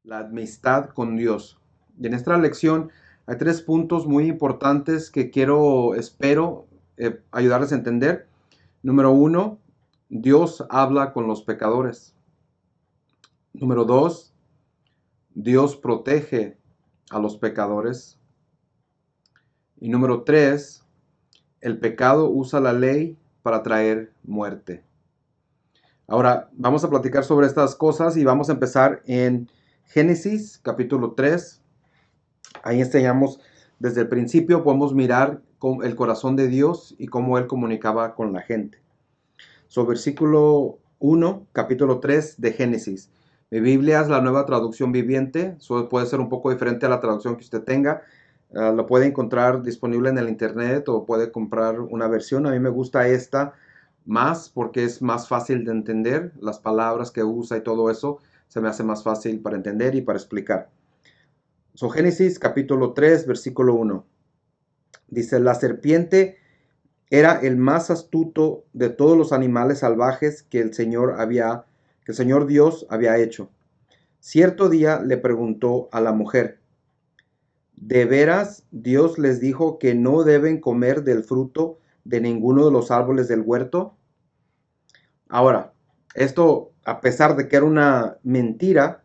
la amistad con Dios. Y en esta lección hay tres puntos muy importantes que espero ayudarles a entender. Número uno, Dios habla con los pecadores. Número dos, Dios protege a los pecadores. Y número tres, el pecado usa la ley para traer muerte. Ahora vamos a platicar sobre estas cosas y vamos a empezar en Génesis capítulo 3. Ahí enseñamos desde el principio, podemos mirar el corazón de Dios y cómo Él comunicaba con la gente. Versículo 1, capítulo 3 de Génesis. Mi Biblia es la Nueva Traducción Viviente, puede ser un poco diferente a la traducción que usted tenga. Lo puede encontrar disponible en el internet o puede comprar una versión. A mí me gusta esta más porque es más fácil de entender. Las palabras que usa y todo eso se me hace más fácil para entender y para explicar. Génesis capítulo 3, versículo 1. Dice, la serpiente era el más astuto de todos los animales salvajes que el Señor Dios había hecho. Cierto día le preguntó a la mujer, ¿de veras Dios les dijo que no deben comer del fruto de ninguno de los árboles del huerto? Ahora, esto, a pesar de que era una mentira,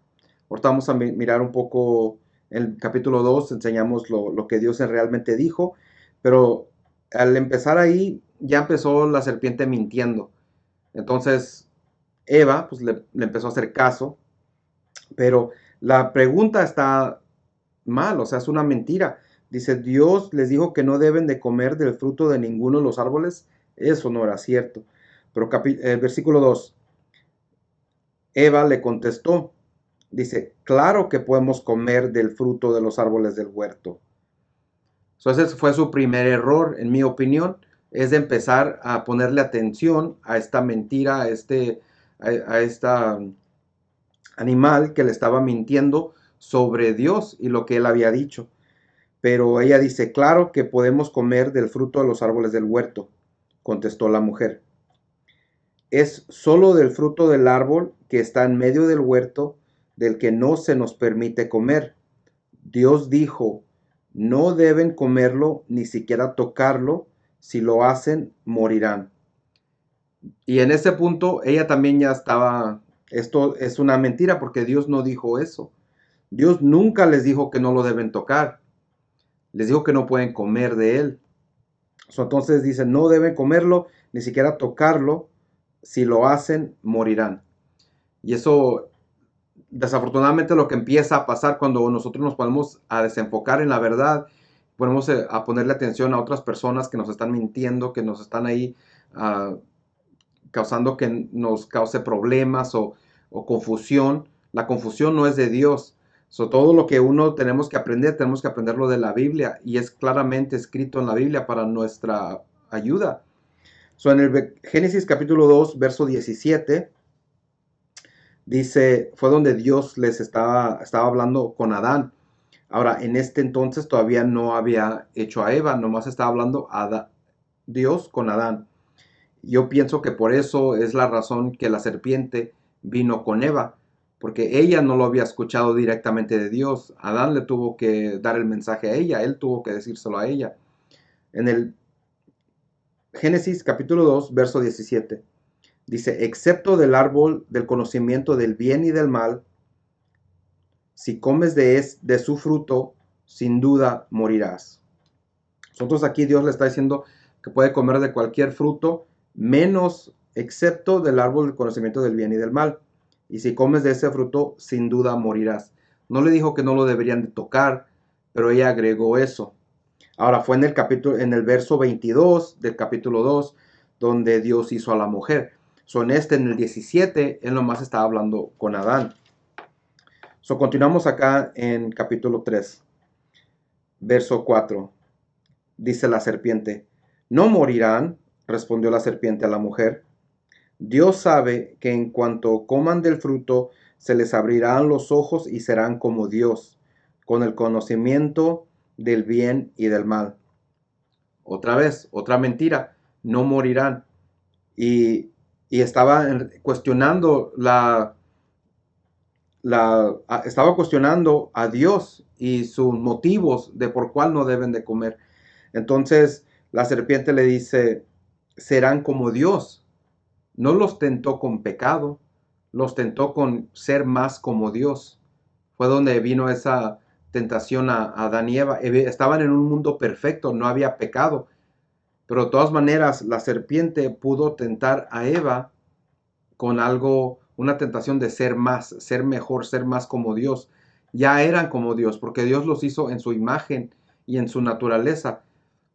ahorita vamos a mirar un poco en el capítulo 2, enseñamos lo que Dios realmente dijo, pero al empezar ahí, ya empezó la serpiente mintiendo. Entonces, Eva, pues le empezó a hacer caso, pero la pregunta está mal, o sea, es una mentira. Dice, Dios les dijo que no deben de comer del fruto de ninguno de los árboles. Eso no era cierto. Pero versículo 2, Eva le contestó, dice, claro que podemos comer del fruto de los árboles del huerto. Entonces fue su primer error, en mi opinión, es de empezar a ponerle atención a esta mentira, a esta animal que le estaba mintiendo sobre Dios y lo que él había dicho. Pero ella dice, claro que podemos comer del fruto de los árboles del huerto, contestó la mujer. Es solo del fruto del árbol que está en medio del huerto del que no se nos permite comer. Dios dijo, no deben comerlo ni siquiera tocarlo, si lo hacen morirán. Y en ese punto ella también ya estaba, esto es una mentira porque Dios no dijo eso. Dios nunca les dijo que no lo deben tocar, les dijo que no pueden comer de él. Entonces dice, no deben comerlo ni siquiera tocarlo, si lo hacen morirán. Y eso desafortunadamente lo que empieza a pasar cuando nosotros nos ponemos a desenfocar en la verdad, ponemos a ponerle atención a otras personas que nos están mintiendo, que nos están ahí causando que nos cause problemas o confusión. La confusión no es de Dios. Todo lo que uno tenemos que aprenderlo de la Biblia y es claramente escrito en la Biblia para nuestra ayuda. En el Génesis capítulo 2, verso 17, dice, fue donde Dios les estaba hablando con Adán. Ahora, en este entonces todavía no había hecho a Eva, nomás estaba hablando a Dios con Adán. Yo pienso que por eso es la razón que la serpiente vino con Eva, porque ella no lo había escuchado directamente de Dios. Adán le tuvo que dar el mensaje a ella, él tuvo que decírselo a ella. En el Génesis capítulo 2, verso 17. Dice, excepto del árbol del conocimiento del bien y del mal, si comes de su fruto, sin duda morirás. Nosotros aquí Dios le está diciendo que puede comer de cualquier fruto, menos excepto del árbol del conocimiento del bien y del mal. Y si comes de ese fruto, sin duda morirás. No le dijo que no lo deberían de tocar, pero ella agregó eso. Ahora fue en el verso 22 del capítulo 2, donde Dios hizo a la mujer. En el 17, él nomás estaba hablando con Adán. Continuamos acá en capítulo 3, verso 4. Dice la serpiente, no morirán, respondió la serpiente a la mujer. Dios sabe que en cuanto coman del fruto, se les abrirán los ojos y serán como Dios, con el conocimiento del bien y del mal. Otra vez, otra mentira, no morirán. Y estaba cuestionando estaba cuestionando a Dios y sus motivos de por cuál no deben de comer. Entonces la serpiente le dice, serán como Dios. No los tentó con pecado, los tentó con ser más como Dios. Fue donde vino esa tentación a Adán y Eva. Estaban en un mundo perfecto, no había pecado. Pero de todas maneras, la serpiente pudo tentar a Eva con algo, una tentación de ser más, ser mejor, ser más como Dios. Ya eran como Dios, porque Dios los hizo en su imagen y en su naturaleza.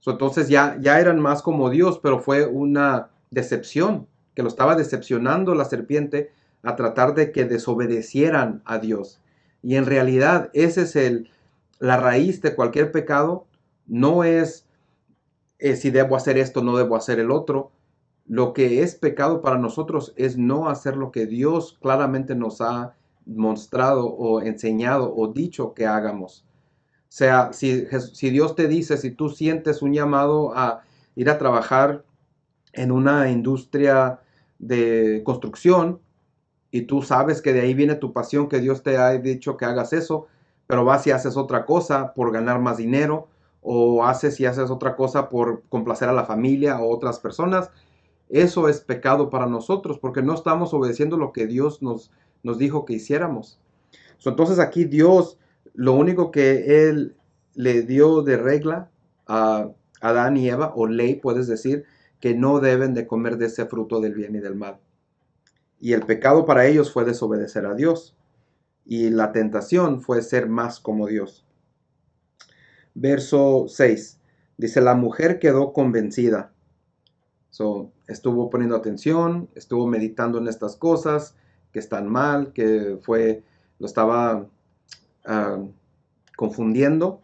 Entonces ya eran más como Dios, pero fue una decepción, que lo estaba decepcionando la serpiente a tratar de que desobedecieran a Dios. Y en realidad ese es la raíz de cualquier pecado, no es si debo hacer esto, no debo hacer el otro. Lo que es pecado para nosotros es no hacer lo que Dios claramente nos ha mostrado o enseñado o dicho que hagamos. O sea, si Dios te dice, si tú sientes un llamado a ir a trabajar en una industria de construcción y tú sabes que de ahí viene tu pasión, que Dios te ha dicho que hagas eso, pero vas y haces otra cosa por ganar más dinero o haces y haces otra cosa por complacer a la familia o otras personas, eso es pecado para nosotros porque no estamos obedeciendo lo que Dios nos dijo que hiciéramos. Entonces aquí Dios, lo único que Él le dio de regla a Adán y Eva, o ley puedes decir, que no deben de comer de ese fruto del bien y del mal. Y el pecado para ellos fue desobedecer a Dios. Y la tentación fue ser más como Dios. Verso 6. Dice, la mujer quedó convencida. Estuvo poniendo atención, estuvo meditando en estas cosas que están mal, lo estaba uh, confundiendo.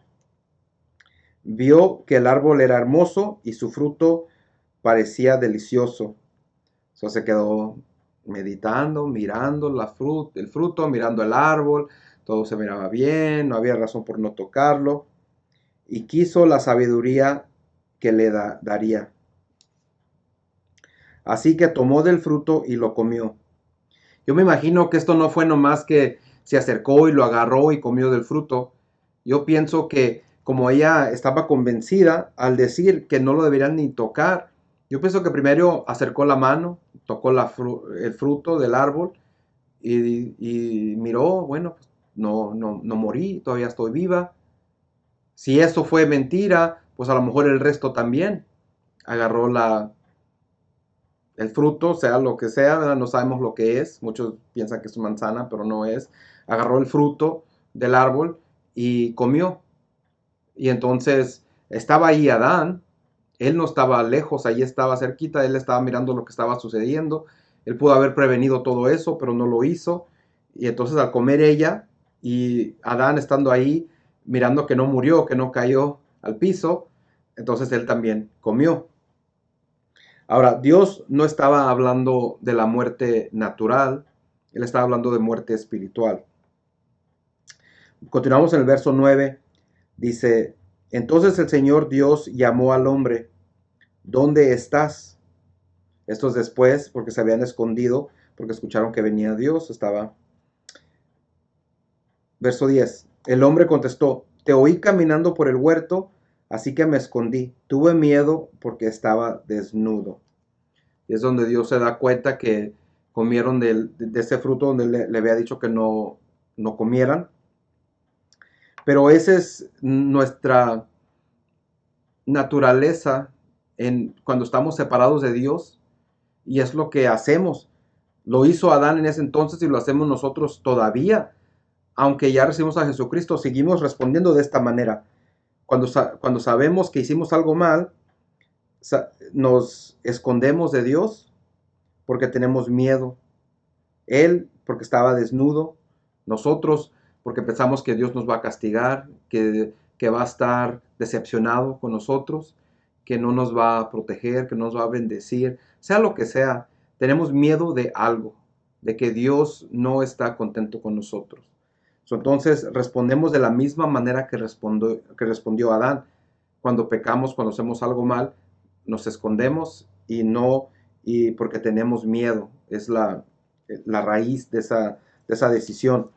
Vio que el árbol era hermoso y su fruto parecía delicioso. Se quedó meditando, mirando el fruto, mirando el árbol, todo se miraba bien, no había razón por no tocarlo, y quiso la sabiduría que le daría. Así que tomó del fruto y lo comió. Yo me imagino que esto no fue nomás que se acercó y lo agarró y comió del fruto. Yo pienso que como ella estaba convencida al decir que no lo deberían ni tocar, yo pienso que primero acercó la mano, tocó el fruto del árbol y miró, bueno, pues no morí, todavía estoy viva. Si eso fue mentira, pues a lo mejor el resto también. Agarró el fruto, sea lo que sea, ¿verdad? No sabemos lo que es. Muchos piensan que es manzana, pero no es. Agarró el fruto del árbol y comió. Y entonces estaba ahí Adán. Él no estaba lejos, ahí estaba cerquita, él estaba mirando lo que estaba sucediendo. Él pudo haber prevenido todo eso, pero no lo hizo. Y entonces al comer ella y Adán estando ahí, mirando que no murió, que no cayó al piso, entonces él también comió. Ahora, Dios no estaba hablando de la muerte natural, Él estaba hablando de muerte espiritual. Continuamos en el verso 9, dice, entonces el Señor Dios llamó al hombre, ¿dónde estás? Esto es después, porque se habían escondido, porque escucharon que venía Dios, estaba. Verso 10, el hombre contestó, te oí caminando por el huerto, así que me escondí, tuve miedo porque estaba desnudo. Y es donde Dios se da cuenta que comieron de ese fruto donde le había dicho que no comieran. Pero esa es nuestra naturaleza cuando estamos separados de Dios y es lo que hacemos. Lo hizo Adán en ese entonces y lo hacemos nosotros todavía. Aunque ya recibimos a Jesucristo, seguimos respondiendo de esta manera. Cuando sabemos que hicimos algo mal, nos escondemos de Dios porque tenemos miedo. Él porque estaba desnudo, nosotros porque pensamos que Dios nos va a castigar, que va a estar decepcionado con nosotros, que no nos va a proteger, que no nos va a bendecir, sea lo que sea, tenemos miedo de algo, de que Dios no está contento con nosotros. Entonces respondemos de la misma manera que respondió Adán. Cuando pecamos, cuando hacemos algo mal, nos escondemos y porque tenemos miedo. Es la raíz de esa decisión.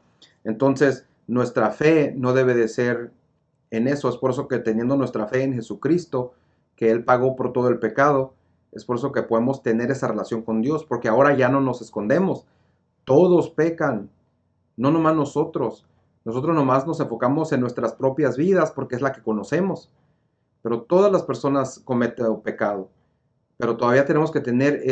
Entonces, nuestra fe no debe de ser en eso. Es por eso que teniendo nuestra fe en Jesucristo, que Él pagó por todo el pecado, es por eso que podemos tener esa relación con Dios, porque ahora ya no nos escondemos. Todos pecan, no nomás nosotros. Nosotros nomás nos enfocamos en nuestras propias vidas porque es la que conocemos. Pero todas las personas cometen pecado. Pero todavía tenemos que tener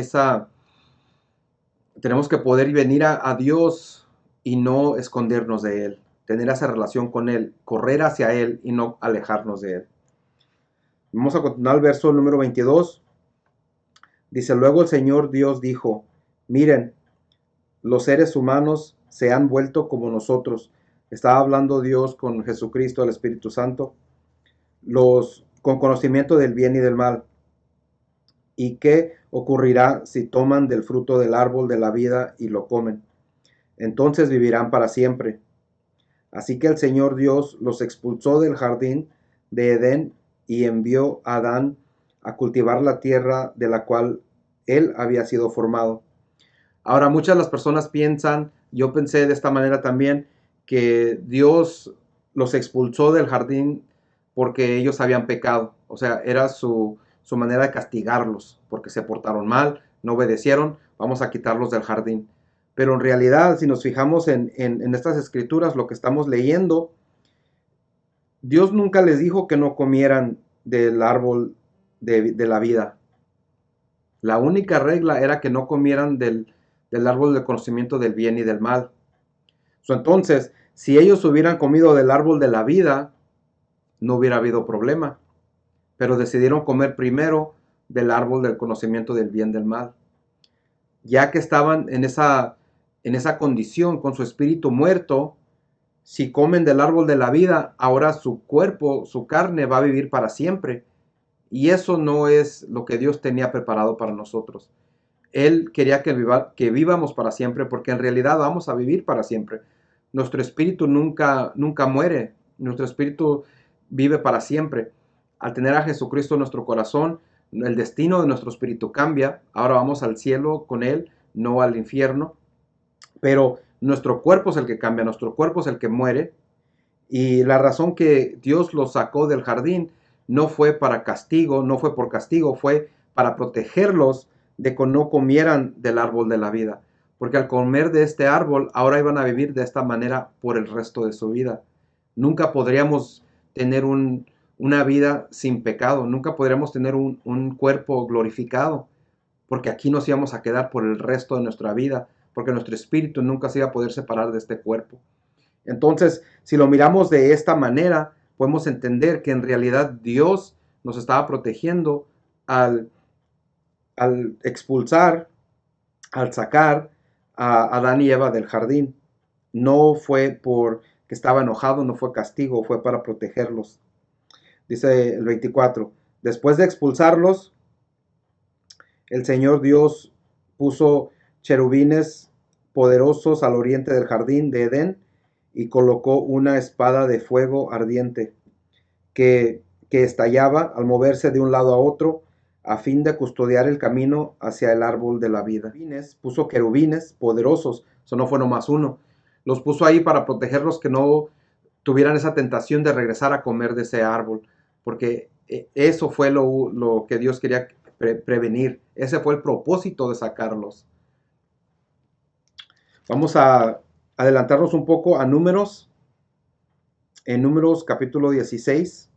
tenemos que poder venir a Dios y no escondernos de Él. Tener esa relación con Él, correr hacia Él y no alejarnos de Él. Vamos a continuar el verso número 22. Dice, luego el Señor Dios dijo, miren, los seres humanos se han vuelto como nosotros. Estaba hablando Dios con Jesucristo, el Espíritu Santo, con conocimiento del bien y del mal. ¿Y qué ocurrirá si toman del fruto del árbol de la vida y lo comen? Entonces vivirán para siempre. Así que el Señor Dios los expulsó del jardín de Edén y envió a Adán a cultivar la tierra de la cual él había sido formado. Ahora, muchas de las personas piensan, yo pensé de esta manera también, que Dios los expulsó del jardín porque ellos habían pecado. O sea, era su manera de castigarlos, porque se portaron mal, no obedecieron, vamos a quitarlos del jardín. Pero en realidad, si nos fijamos en estas escrituras, lo que estamos leyendo, Dios nunca les dijo que no comieran del árbol de la vida. La única regla era que no comieran del árbol del conocimiento del bien y del mal. Entonces, si ellos hubieran comido del árbol de la vida, no hubiera habido problema. Pero decidieron comer primero del árbol del conocimiento del bien y del mal. Ya que estaban en esa condición con su espíritu muerto, si comen del árbol de la vida, ahora su cuerpo, su carne va a vivir para siempre. Y eso no es lo que Dios tenía preparado para nosotros. Él quería que vivamos para siempre, porque en realidad vamos a vivir para siempre. Nuestro espíritu nunca muere. Nuestro espíritu vive para siempre. Al tener a Jesucristo en nuestro corazón, el destino de nuestro espíritu cambia. Ahora vamos al cielo con Él, no al infierno. Pero nuestro cuerpo es el que cambia, nuestro cuerpo es el que muere. Y la razón que Dios los sacó del jardín no fue para castigo, no fue por castigo, fue para protegerlos de que no comieran del árbol de la vida. Porque al comer de este árbol, ahora iban a vivir de esta manera por el resto de su vida. Nunca podríamos tener una vida sin pecado, nunca podríamos tener un cuerpo glorificado, porque aquí nos íbamos a quedar por el resto de nuestra vida, porque nuestro espíritu nunca se iba a poder separar de este cuerpo. Entonces, si lo miramos de esta manera, podemos entender que en realidad Dios nos estaba protegiendo al expulsar, al sacar a Adán y Eva del jardín. No fue porque estaba enojado, no fue castigo, fue para protegerlos. Dice el 24, después de expulsarlos, el Señor Dios puso cherubines poderosos al oriente del jardín de Edén y colocó una espada de fuego ardiente que estallaba al moverse de un lado a otro a fin de custodiar el camino hacia el árbol de la vida. Puso querubines poderosos, eso no fue nomás uno, los puso ahí para protegerlos que no tuvieran esa tentación de regresar a comer de ese árbol, porque eso fue lo que Dios quería prevenir, ese fue el propósito de sacarlos. Vamos a adelantarnos un poco a Números, en Números capítulo 16,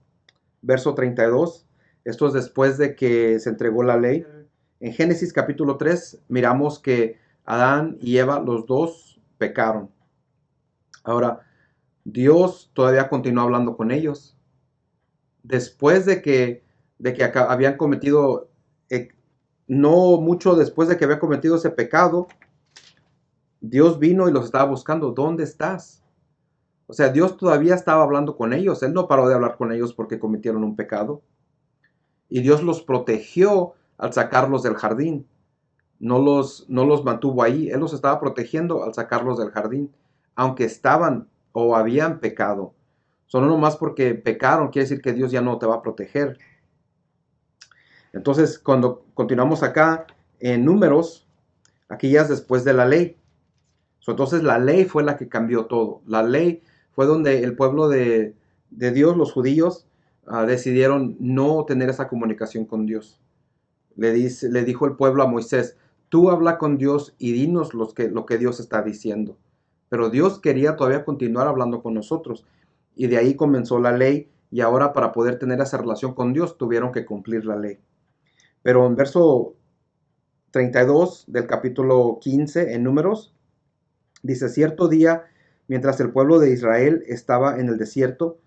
verso 32. Esto es después de que se entregó la ley. En Génesis capítulo 3 miramos que Adán y Eva, los dos, pecaron. Ahora, Dios todavía continuó hablando con ellos. Después de que habían cometido, no mucho después de que habían cometido ese pecado, Dios vino y los estaba buscando. ¿Dónde estás? O sea, Dios todavía estaba hablando con ellos. Él no paró de hablar con ellos porque cometieron un pecado. Y Dios los protegió al sacarlos del jardín. No los mantuvo ahí. Él los estaba protegiendo al sacarlos del jardín. Aunque estaban o habían pecado. Solo nomás porque pecaron quiere decir que Dios ya no te va a proteger. Entonces, cuando continuamos acá en Números, aquí ya es después de la ley. Entonces la ley fue la que cambió todo. La ley fue donde el pueblo de Dios, los judíos, decidieron no tener esa comunicación con Dios. Le dijo el pueblo a Moisés, tú habla con Dios y dinos lo que Dios está diciendo. Pero Dios quería todavía continuar hablando con nosotros. Y de ahí comenzó la ley y ahora para poder tener esa relación con Dios tuvieron que cumplir la ley. Pero en verso 32 del capítulo 15 en Números, dice, cierto día, mientras el pueblo de Israel estaba en el desierto,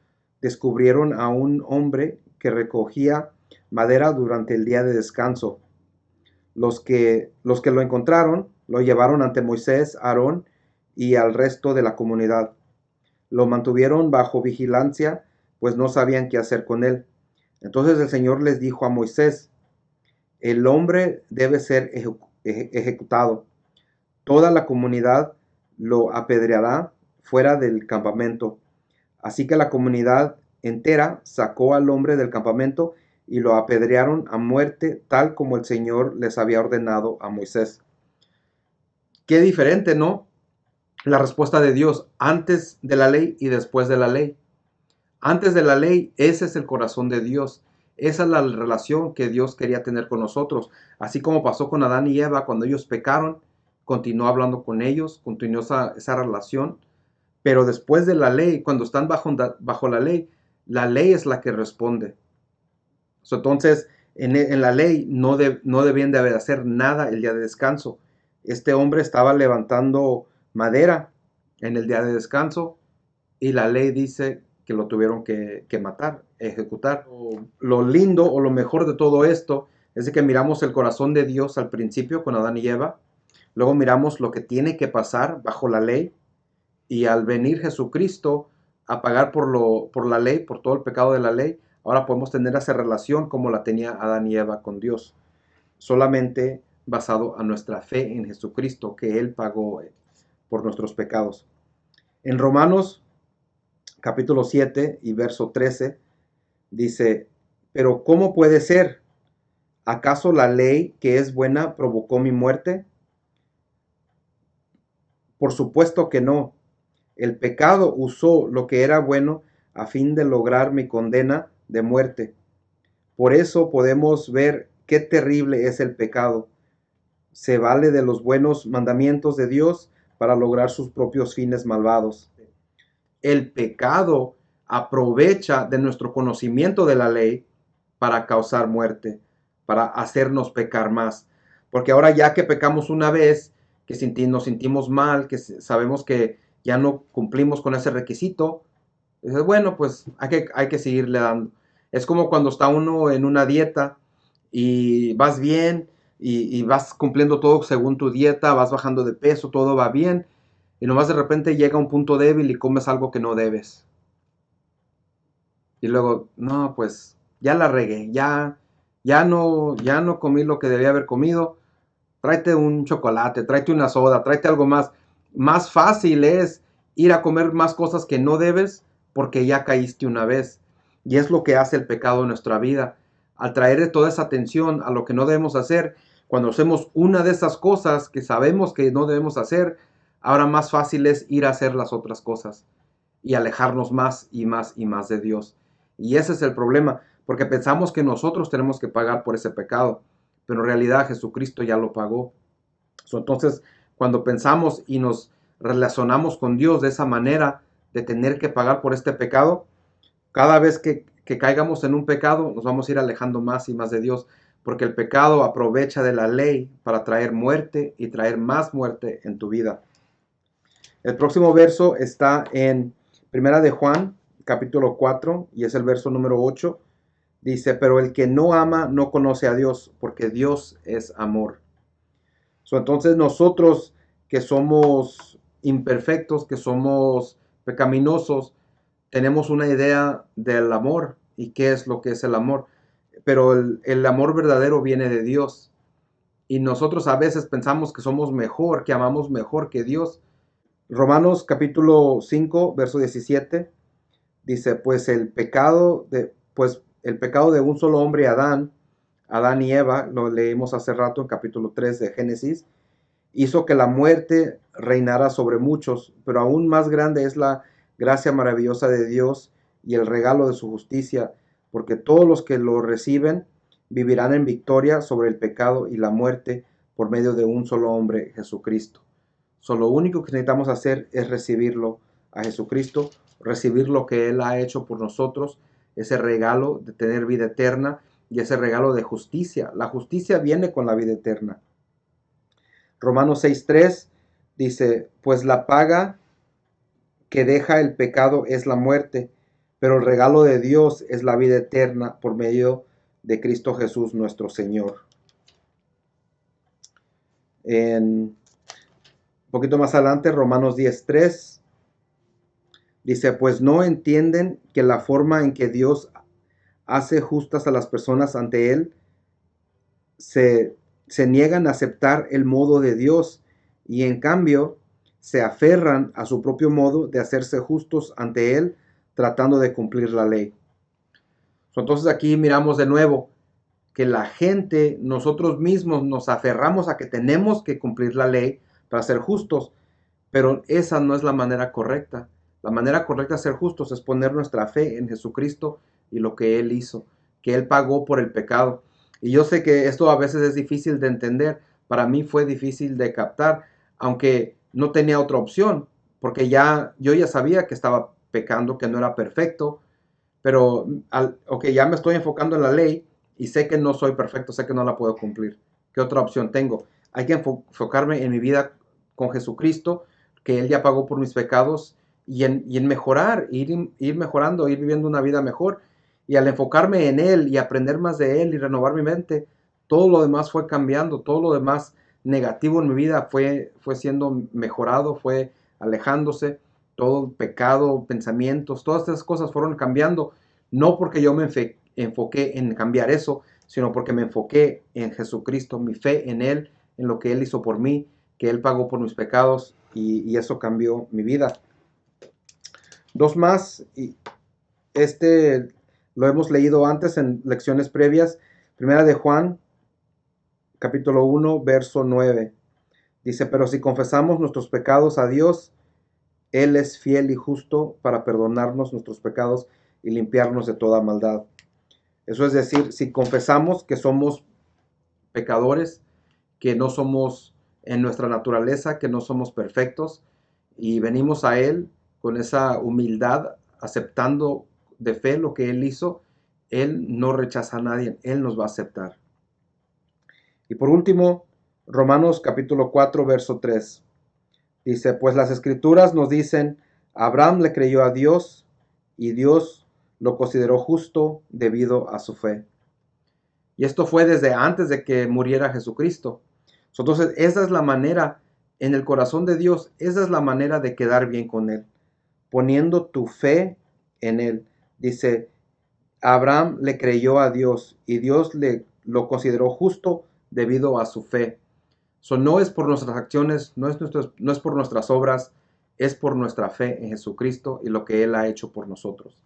descubrieron a un hombre que recogía madera durante el día de descanso. Los que lo encontraron lo llevaron ante Moisés, Aarón y al resto de la comunidad. Lo mantuvieron bajo vigilancia, pues no sabían qué hacer con él. Entonces el Señor les dijo a Moisés, el hombre debe ser ejecutado. Toda la comunidad lo apedreará fuera del campamento. Así que la comunidad entera sacó al hombre del campamento y lo apedrearon a muerte, tal como el Señor les había ordenado a Moisés. Qué diferente, ¿no? La respuesta de Dios antes de la ley y después de la ley. Antes de la ley, ese es el corazón de Dios. Esa es la relación que Dios quería tener con nosotros. Así como pasó con Adán y Eva cuando ellos pecaron, continuó hablando con ellos, continuó esa relación. Pero después de la ley, cuando están bajo la ley es la que responde. Entonces, en la ley no debían de hacer nada el día de descanso. Este hombre estaba levantando madera en el día de descanso y la ley dice que lo tuvieron que matar, ejecutar. Lo lindo o lo mejor de todo esto es de que miramos el corazón de Dios al principio con Adán y Eva, luego miramos lo que tiene que pasar bajo la ley y al venir Jesucristo a pagar por la ley, por todo el pecado de la ley, ahora podemos tener esa relación como la tenía Adán y Eva con Dios, solamente basado a nuestra fe en Jesucristo, que Él pagó por nuestros pecados. En Romanos capítulo 7 y verso 13 dice, pero ¿cómo puede ser? ¿Acaso la ley que es buena provocó mi muerte? Por supuesto que no. El pecado usó lo que era bueno a fin de lograr mi condena de muerte. Por eso podemos ver qué terrible es el pecado. Se vale de los buenos mandamientos de Dios para lograr sus propios fines malvados. El pecado aprovecha de nuestro conocimiento de la ley para causar muerte, para hacernos pecar más. Porque ahora ya que pecamos una vez, que nos sentimos mal, que sabemos que ya no cumplimos con ese requisito, dices, bueno, pues hay que seguirle dando. Es como cuando está uno en una dieta y vas bien y vas cumpliendo todo según tu dieta, vas bajando de peso, todo va bien, y nomás de repente llega un punto débil y comes algo que no debes. Y luego, no, pues ya la regué, ya no comí lo que debía haber comido. Tráete un chocolate, tráete una soda, tráete algo más. Más fácil es ir a comer más cosas que no debes porque ya caíste una vez. Y es lo que hace el pecado en nuestra vida. Al traer toda esa atención a lo que no debemos hacer, cuando hacemos una de esas cosas que sabemos que no debemos hacer, ahora más fácil es ir a hacer las otras cosas y alejarnos más y más y más de Dios. Y ese es el problema, porque pensamos que nosotros tenemos que pagar por ese pecado, pero en realidad Jesucristo ya lo pagó. Entonces, cuando pensamos y nos relacionamos con Dios de esa manera, de tener que pagar por este pecado, cada vez que caigamos en un pecado, nos vamos a ir alejando más y más de Dios, porque el pecado aprovecha de la ley para traer muerte y traer más muerte en tu vida. El próximo verso está en Primera de Juan, capítulo 4, y es el verso número 8. Dice, pero el que no ama no conoce a Dios, porque Dios es amor. Entonces nosotros que somos imperfectos, que somos pecaminosos, tenemos una idea del amor y qué es lo que es el amor. Pero el amor verdadero viene de Dios. Y nosotros a veces pensamos que somos mejor, que amamos mejor que Dios. Romanos capítulo 5, verso 17, dice, pues el pecado de un solo hombre, Adán y Eva, lo leímos hace rato en capítulo 3 de Génesis, Hizo que la muerte reinara sobre muchos, pero aún más grande es la gracia maravillosa de Dios y el regalo de su justicia, porque todos los que lo reciben vivirán en victoria sobre el pecado y la muerte por medio de un solo hombre, Jesucristo. Lo único que necesitamos hacer es recibirlo a Jesucristo, recibir lo que Él ha hecho por nosotros, ese regalo de tener vida eterna y ese regalo de justicia. La justicia viene con la vida eterna. Romanos 6:3 dice, pues la paga que deja el pecado es la muerte, pero el regalo de Dios es la vida eterna por medio de Cristo Jesús nuestro Señor. Un poquito más adelante, Romanos 10:3 dice, pues no entienden que la forma en que Dios hace justas a las personas ante Él se niegan a aceptar el modo de Dios y en cambio se aferran a su propio modo de hacerse justos ante Él, tratando de cumplir la ley. Entonces aquí miramos de nuevo que la gente, nosotros mismos nos aferramos a que tenemos que cumplir la ley para ser justos, pero esa no es la manera correcta. La manera correcta de ser justos es poner nuestra fe en Jesucristo y lo que Él hizo, que Él pagó por el pecado. Y yo sé que esto a veces es difícil de entender. Para mí fue difícil de captar, aunque no tenía otra opción, porque yo ya sabía que estaba pecando, que no era perfecto, pero ya me estoy enfocando en la ley y sé que no soy perfecto, sé que no la puedo cumplir. ¿Qué otra opción tengo? Hay que enfocarme en mi vida con Jesucristo, que Él ya pagó por mis pecados y en mejorar, ir mejorando, ir viviendo una vida mejor. Y al enfocarme en Él y aprender más de Él y renovar mi mente, todo lo demás fue cambiando, todo lo demás negativo en mi vida fue siendo mejorado, fue alejándose, todo el pecado, pensamientos, todas esas cosas fueron cambiando, no porque yo me enfoqué en cambiar eso, sino porque me enfoqué en Jesucristo, mi fe en Él, en lo que Él hizo por mí, que Él pagó por mis pecados y eso cambió mi vida. Dos más, y lo hemos leído antes en lecciones previas. Primera de Juan, capítulo 1, verso 9. Dice, pero si confesamos nuestros pecados a Dios, Él es fiel y justo para perdonarnos nuestros pecados y limpiarnos de toda maldad. Eso es decir, si confesamos que somos pecadores, que no somos en nuestra naturaleza, que no somos perfectos, y venimos a Él con esa humildad, aceptando de fe lo que Él hizo, Él no rechaza a nadie, Él nos va a aceptar. Y por último, Romanos capítulo 4, verso 3. Dice, pues las escrituras nos dicen, Abraham le creyó a Dios y Dios lo consideró justo debido a su fe. Y esto fue desde antes de que muriera Jesucristo. Entonces, esa es la manera, en el corazón de Dios, esa es la manera de quedar bien con Él, poniendo tu fe en Él. Dice, Abraham le creyó a Dios y Dios lo consideró justo debido a su fe. No es por nuestras acciones, no es por nuestras obras, es por nuestra fe en Jesucristo y lo que Él ha hecho por nosotros.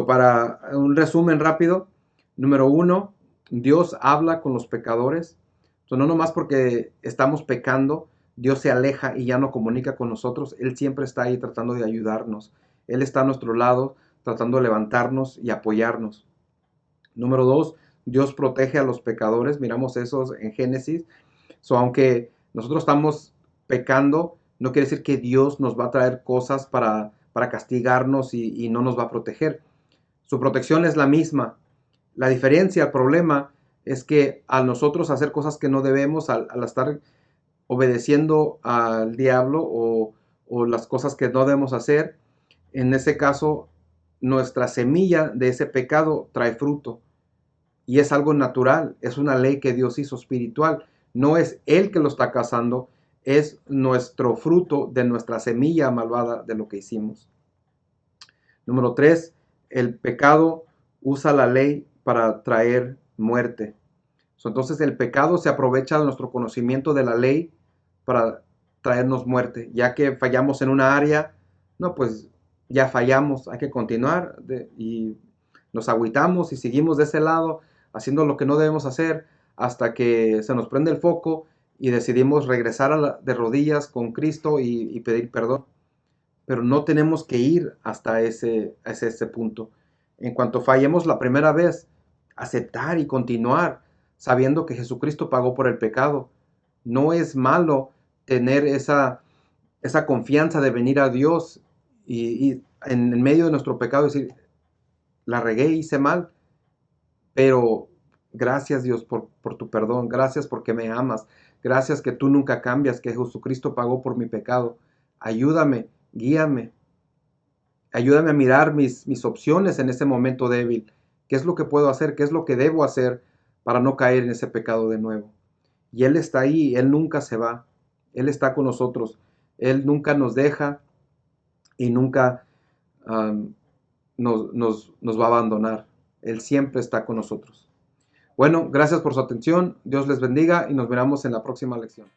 Para un resumen rápido, número 1, Dios habla con los pecadores. No nomás porque estamos pecando, Dios se aleja y ya no comunica con nosotros. Él siempre está ahí tratando de ayudarnos. Él está a nuestro lado tratando de levantarnos y apoyarnos. Número 2, Dios protege a los pecadores. Miramos eso en Génesis. Aunque nosotros estamos pecando, no quiere decir que Dios nos va a traer cosas para castigarnos y no nos va a proteger. Su protección es la misma. La diferencia, el problema, es que al nosotros hacer cosas que no debemos, al estar obedeciendo al diablo o las cosas que no debemos hacer, en ese caso, nuestra semilla de ese pecado trae fruto. Y es algo natural, es una ley que Dios hizo espiritual. No es Él que lo está cazando, es nuestro fruto de nuestra semilla malvada de lo que hicimos. Número 3, el pecado usa la ley para traer muerte. Entonces el pecado se aprovecha de nuestro conocimiento de la ley para traernos muerte. Ya que fallamos en una área, no, pues ya fallamos, hay que continuar y nos agüitamos y seguimos de ese lado haciendo lo que no debemos hacer hasta que se nos prende el foco y decidimos regresar de rodillas con Cristo y pedir perdón. Pero no tenemos que ir hasta ese punto. En cuanto fallemos la primera vez, aceptar y continuar sabiendo que Jesucristo pagó por el pecado. No es malo tener esa confianza de venir a Dios y en medio de nuestro pecado decir, la regué, hice mal, pero gracias Dios por tu perdón, gracias porque me amas, gracias que tú nunca cambias, que Jesucristo pagó por mi pecado. Ayúdame, guíame, ayúdame a mirar mis opciones en ese momento débil. ¿Qué es lo que puedo hacer? ¿Qué es lo que debo hacer para no caer en ese pecado de nuevo? Y Él está ahí, Él nunca se va, Él está con nosotros, Él nunca nos deja y nunca um, nos va a abandonar. Él siempre está con nosotros. Bueno, gracias por su atención, Dios les bendiga y nos veremos en la próxima lección.